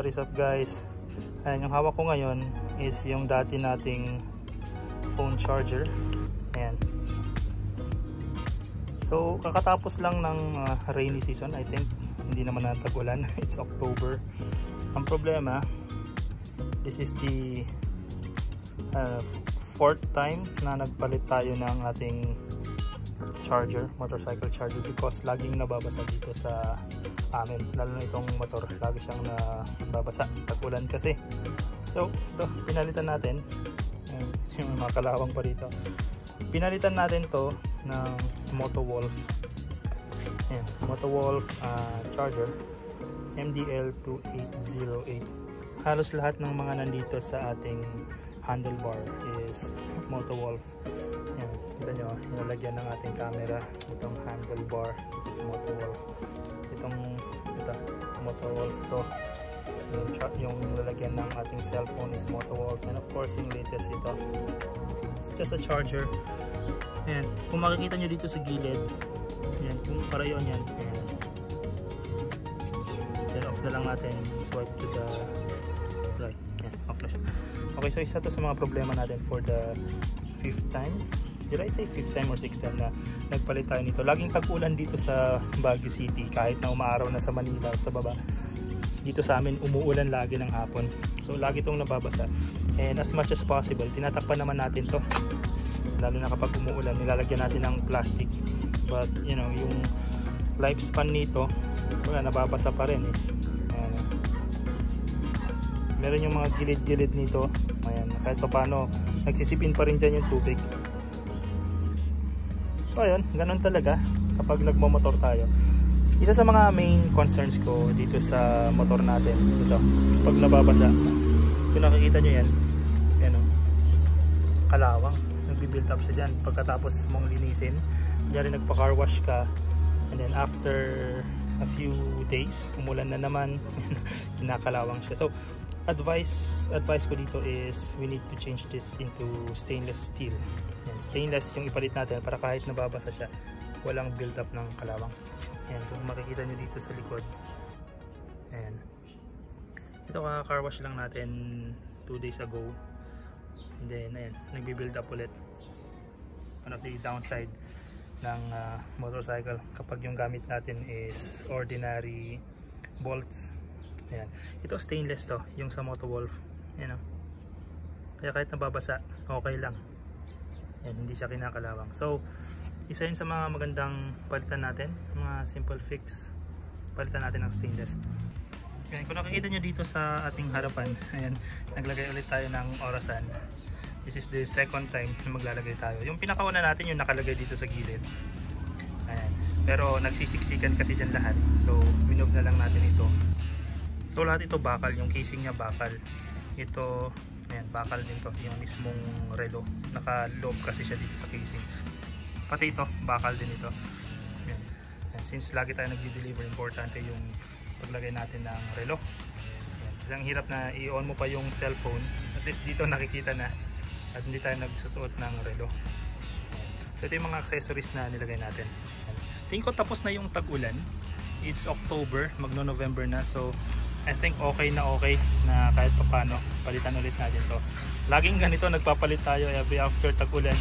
what is up guys? Ayan, yung hawak ko ngayon is yung dati nating phone charger. Ayan. So kakatapos lang ng rainy season, I think. Hindi naman natag-ulan. It's October. Ang problema, this is the fourth time na nagpalit tayo ng ating charger, motorcycle charger, because laging nababasa dito sa amin, lalo na itong motor, lagi siyang nababasa, tag-ulan kasi. So ito, pinalitan natin. Ayan, yung mga kalawang pa dito. Pinalitan natin to ng Motowolf. Ayan, Motowolf charger MDL2808. Halos lahat ng mga nandito sa ating handlebar is Motowolf. Ayan, kita nyo, nilagyan ng ating camera itong handlebar. This is Motowolf. Ito Motowolf to. Yung lalagyan ng ating cellphone is Motowolf, and of course yung latest ito, it's just a charger. Ayan, kung makikita nyo dito sa gilid, ayan, kung para yun yan, ayan. Then off na lang natin, swipe to the right. Ayan, off na siya. Okay, so isa to sa mga problema natin for the 5th time. Did I say 5th time or 6th time na nagpalit tayo nito? Laging tag-ulan dito sa Baguio City, kahit na umaaraw na sa Manila, sa baba. Dito sa amin, umuulan lagi ng hapon. So lagi itong nababasa. And as much as possible, tinatakpan naman natin to. Lalo na kapag umuulan, nilalagyan natin ng plastic. But you know, yung lifespan nito, wala, nababasa pa rin eh. Meron yung mga gilid-gilid nito. Ayan, kahit pa paano, nagsisipin pa rin dyan yung tubig. So ayun, ganun talaga kapag nagmamotor tayo. Isa sa mga main concerns ko dito sa motor natin, ito, pag nababasa, kung nakikita nyo yan, yan o, kalawang, nagbi-build up siya dyan. Pagkatapos mong linisin, dyan rin nagpa-car wash ka, and then after a few days, umulan na naman, kinakalawang siya. So advice ko dito is we need to change this into stainless steel. Yan, stainless yung ipalit natin para kahit nababasa siya, walang build up ng kalawang. Ayan, kung makikita nyo dito sa likod, ayan, ito car wash lang natin 2 days ago, and then ayan, nagbi-build up ulit. One of the downside ng motorcycle kapag yung gamit natin is ordinary bolts. Ayan. Ito stainless to, yung sa Motowolf. Ayan, kaya kahit nababasa, okay lang. Ayan, hindi siya kinakalawang. So isa yun sa mga magandang palitan natin, mga simple fix, palitan natin ng stainless. Ayan, kung nakikita nyo dito sa ating harapan, ayan, naglagay ulit tayo ng orasan. This is the second time na maglalagay tayo. Yung pinakauna natin yung nakalagay dito sa gilid. Ayan. Pero nagsisiksikan kasi dyan lahat, so minove na lang natin ito. So lahat ito bakal, yung casing niya bakal. Ito, ayan, bakal din to, yung mismong relo. Naka-loob kasi siya dito sa casing. Pati ito, bakal din ito. Ayan. And since lagi tayo nag-deliver, importante yung paglagay natin ng relo. Ayan. Ang hirap na i-on mo pa yung cellphone. At least dito nakikita na at hindi tayo nagsusuot ng relo. Ayan. So ito yung mga accessories na nilagay natin. Ayan. Tingin ko tapos na yung tag-ulan. It's October, magno-November na. So I think okay na kahit pa paano palitan ulit natin to. Laging ganito, nagpapalit tayo every after tag-ulan.